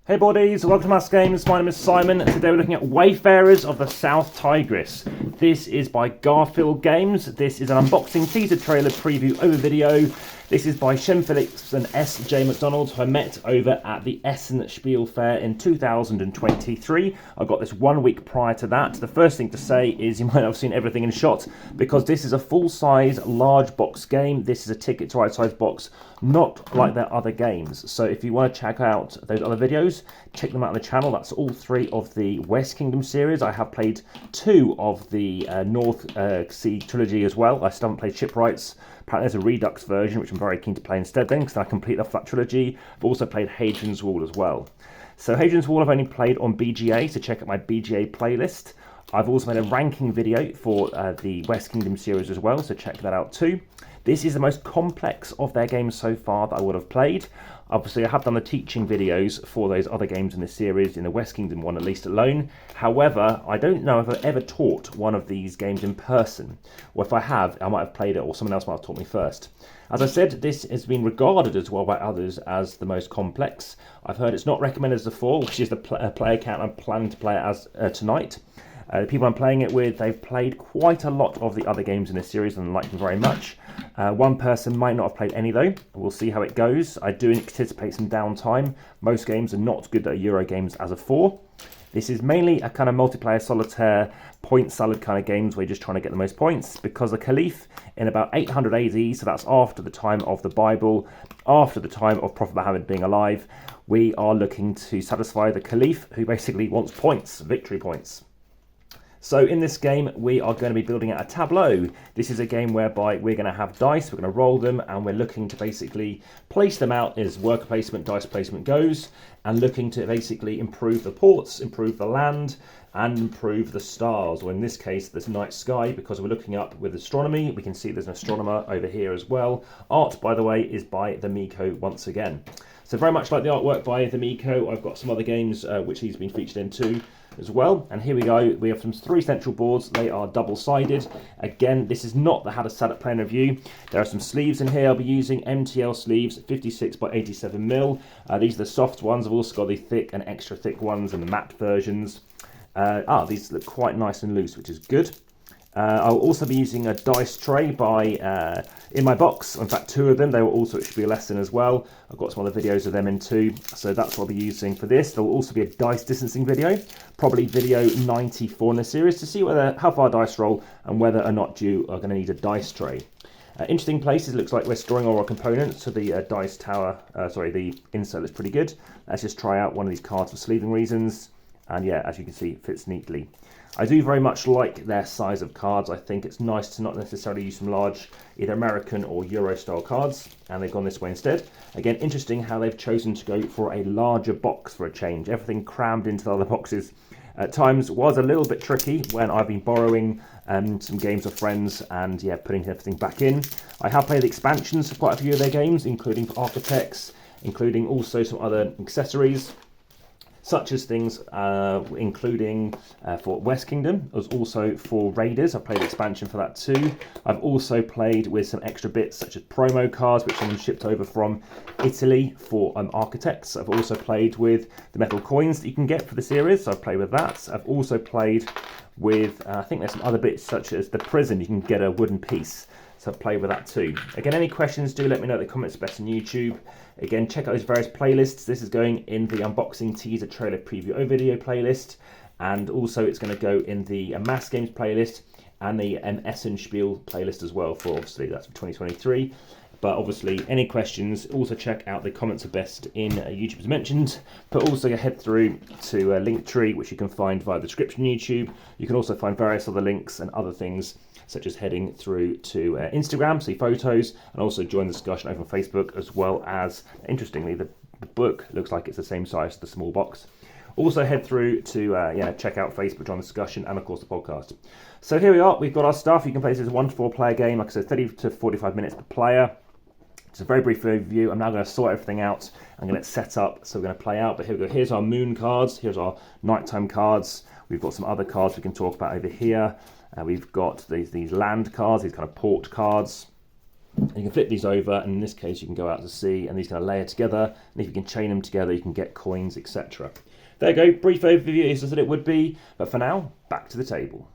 Hey buddies, welcome to AmassGames. My name is Simon, and today we're looking at Wayfarers of the South Tigris. This is by Garfield Games. This is an unboxing teaser trailer preview over video. This is by Shem Phillips and S.J. McDonald, who I met over at the Essen Spiel Fair in 2023. I got this 1 week prior to that. The first thing to say is you might not have seen everything in shot, because this is a full-size, large box game. This is a ticket to ride-size box, not like their other games. So if you want to check out those other videos, check them out on the channel. That's all three of the West Kingdom series. I have played two of the North Sea trilogy as well. I still haven't played Shipwrights. Apparently there's a Redux version, which I'm very keen to play instead then, because I complete that trilogy. I've also played Hadrian's Wall as well. So Hadrian's Wall I've only played on BGA, so check out my BGA playlist. I've also made a ranking video for the West Kingdom series as well, so check that out too. This is the most complex of their games so far that I would have played. Obviously, I have done the teaching videos for those other games in the series, in the West Kingdom one at least alone. However, I don't know if I've ever taught one of these games in person. Or if I have, I might have played it, or someone else might have taught me first. As I said, this has been regarded as well by others as the most complex. I've heard it's not recommended as the 4, which is the player count I'm planning to play it as tonight. The people I'm playing it with, they've played quite a lot of the other games in this series and like them very much. One person might not have played any though. We'll see how it goes. I do anticipate some downtime. Most games are not good at Euro games as a 4. This is mainly a kind of multiplayer solitaire point salad kind of games where you're just trying to get the most points, because the Caliph in about 800 AD, so that's after the time of the Bible, after the time of Prophet Muhammad being alive, we are looking to satisfy the Caliph, who basically wants points, victory points. So in this game, we are going to be building out a tableau. This is a game whereby we're going to have dice, we're going to roll them, and we're looking to basically place them out as worker placement, dice placement goes, and looking to basically improve the ports, improve the land, and improve the stars. Or in this case, this night sky, because we're looking up with astronomy. We can see there's an astronomer over here as well. Art, by the way, is by the Miko once again. So very much like the artwork by the Miko, I've got some other games which he's been featured in too as well. And here we go, we have some 3 central boards. They are double-sided. Again, this is not the how to set up plan review. There are some sleeves in here. I'll be using MTL sleeves, 56 by 87 mil. These are the soft ones. I've also got the thick and extra thick ones and the matte versions. These look quite nice and loose, which is good. I'll also be using a dice tray by in my box. In fact, 2 of them. They will also, it should be a lesson as well. I've got some other videos of them in too, so that's what I'll be using for this. There will also be a dice distancing video, probably video 94 in the series, to see how far dice roll and whether or not you are going to need a dice tray. Interesting places. Looks like we're storing all our components. So the dice tower, the insert looks pretty good. Let's just try out one of these cards for sleeving reasons. And yeah, as you can see, it fits neatly. I do very much like their size of cards. I think it's nice to not necessarily use some large, either American or Euro style cards, and they've gone this way instead. Again, interesting how they've chosen to go for a larger box for a change. Everything crammed into the other boxes at times was a little bit tricky when I've been borrowing some games of friends and yeah, putting everything back in. I have played the expansions for quite a few of their games, including for architects, including also some other accessories, such as things including for West Kingdom, as also for Raiders. I've played the expansion for that too. I've also played with some extra bits such as promo cards, which someone shipped over from Italy for architects. I've also played with the metal coins that you can get for the series, so I've played with that. I've also played with, I think there's some other bits such as the prison, you can get a wooden piece. So I've played with that too. Again, any questions, do let me know in the comments best on YouTube. Again, check out those various playlists. This is going in the unboxing teaser trailer preview video playlist. And also it's going to go in the AmassGames playlist and the Essen Spiel playlist as well, for obviously that's for 2023. But obviously, any questions, also check out the comments are best in YouTube as mentioned. But also head through to Linktree, which you can find via the description YouTube. You can also find various other links and other things, such as heading through to Instagram, see photos, and also join the discussion over on Facebook, as well as, interestingly, the book looks like it's the same size as the small box. Also head through to check out Facebook, join the discussion, and of course the podcast. So here we are, we've got our stuff. You can play this as a 1 to 4 player game, like I said, 30 to 45 minutes per player. It's a very brief overview. I'm now going to sort everything out. I'm going to set up, so we're going to play out. But here we go. Here's our moon cards. Here's our nighttime cards. We've got some other cards we can talk about over here. We've got these land cards, these kind of port cards. You can flip these over, and in this case you can go out to sea, and these kind of layer together, and if you can chain them together you can get coins, etc. There you go, brief overview as I said it would be, but for now, back to the table.